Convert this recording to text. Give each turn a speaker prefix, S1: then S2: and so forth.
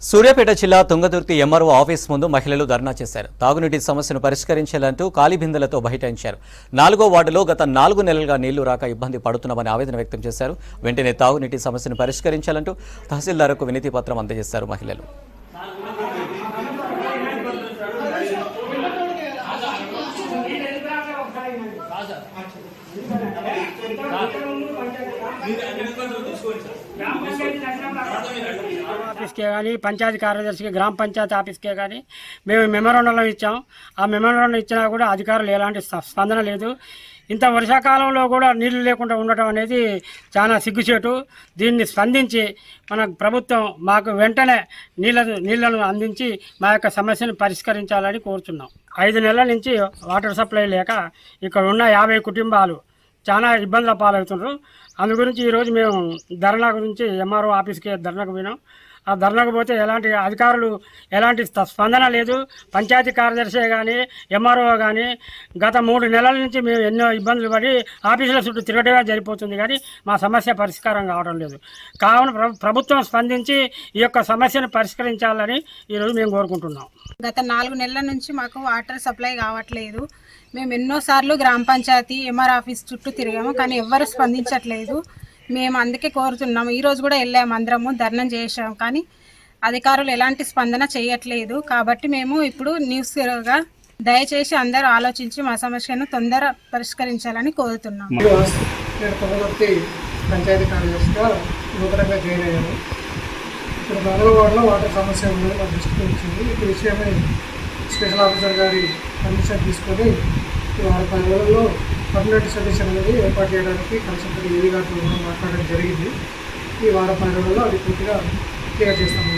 S1: సూర్యాపేట జిల్లా Thungathurthi MRO office ముందు మహిళలు ధర్నా చేశారు. తాగునీటి సమస్యను పరిష్కరించాలంటూ ఖాళీ బిందెలతో బైఠాయించారు. 4వ వార్డులో గత 4 నెలలుగా నీళ్లు రాక ఇబ్బంది పడుతున్నామని ఆవేదన వ్యక్తం చేశారు. వెంటనే తాగునీటి సమస్యను పరిష్కరించాలంటూ తహసీల్దార్కు వినతి పత్రం అందజేశారు మహిళలు.
S2: ఆఫీస్కే కానీ పంచాయతీ కార్యదర్శికి గ్రామ పంచాయతీ ఆఫీస్కే కానీ మేము మెమోరాండంలో ఇచ్చాం. ఆ మెమోరాండం ఇచ్చినా కూడా అధికారులు ఎలాంటి స్పందన లేదు. ఇంత వర్షాకాలంలో కూడా నీళ్లు లేకుండా ఉండటం అనేది చాలా సిగ్గుచేటు. దీన్ని స్పందించి మన ప్రభుత్వం మాకు వెంటనే నీళ్లను అందించి మా యొక్క సమస్యను పరిష్కరించాలని కోరుతున్నాం. 5 నెలల నుంచి వాటర్ సప్లై లేక ఇక్కడ ఉన్న 50 కుటుంబాలు చాలా ఇబ్బందుల పాలవుతున్నారు. అందు గురించి ఈరోజు మేము ధర్నా గురించి ఎంఆర్ఓ ఆఫీస్కి ధర్నాకు పోయినాం. ఆ ధర్నాకు పోతే ఎలాంటి అధికారులు ఎలాంటి స్పందన లేదు. పంచాయతీ కార్యదర్శి కానీ ఎంఆర్ఓ కానీ గత 3 నెలల నుంచి మేము ఎన్నో ఇబ్బందులు పడి ఆఫీసుల చుట్టూ తిరగడమే జరిగిపోతుంది, కానీ మా సమస్య పరిష్కారం కావడం లేదు. కావున ప్రభుత్వం స్పందించి ఈ యొక్క సమస్యను పరిష్కరించాలని ఈరోజు మేము కోరుకుంటున్నాం.
S3: గత 4 నెలల నుంచి మాకు వాటర్ సప్లై కావట్లేదు. మేము ఎన్నోసార్లు గ్రామ పంచాయతీ ఎంఆర్ ఆఫీస్ చుట్టూ తిరిగాము, కానీ ఎవ్వరు స్పందించట్లేదు. మేము అందుకే కోరుతున్నాము. ఈరోజు కూడా వెళ్ళాము, అందరము ధర్నా చేసాము, కానీ అధికారులు ఎలాంటి స్పందన చేయట్లేదు. కాబట్టి మేము ఇప్పుడు న్యూస్గా దయచేసి అందరూ ఆలోచించి మా సమస్యను తొందర పరిష్కరించాలని కోరుతున్నాము.
S4: నేను తుంగతుర్తి పంచాయతీ కార్యదర్శిగా నూతనంగా జాయిన్ అయ్యాను. ఇప్పుడు 4వ వార్డులో వాటర్ సమస్య ఉన్నది మా దృష్టికి వచ్చింది. ఈ విషయమై స్పెషల్ ఆఫీసర్ గారి పర్మిషన్ తీసుకొని ఈ 10 రోజుల్లో పర్మనెంట్ సొల్యూషన్ అనేది ఏర్పాటు చేయడానికి కన్సల్టెంట్ ఏవి గారితో కూడా మాట్లాడడం జరిగింది. ఈ 10 రోజుల్లో అది పూర్తిగా క్లియర్ చేస్తాము.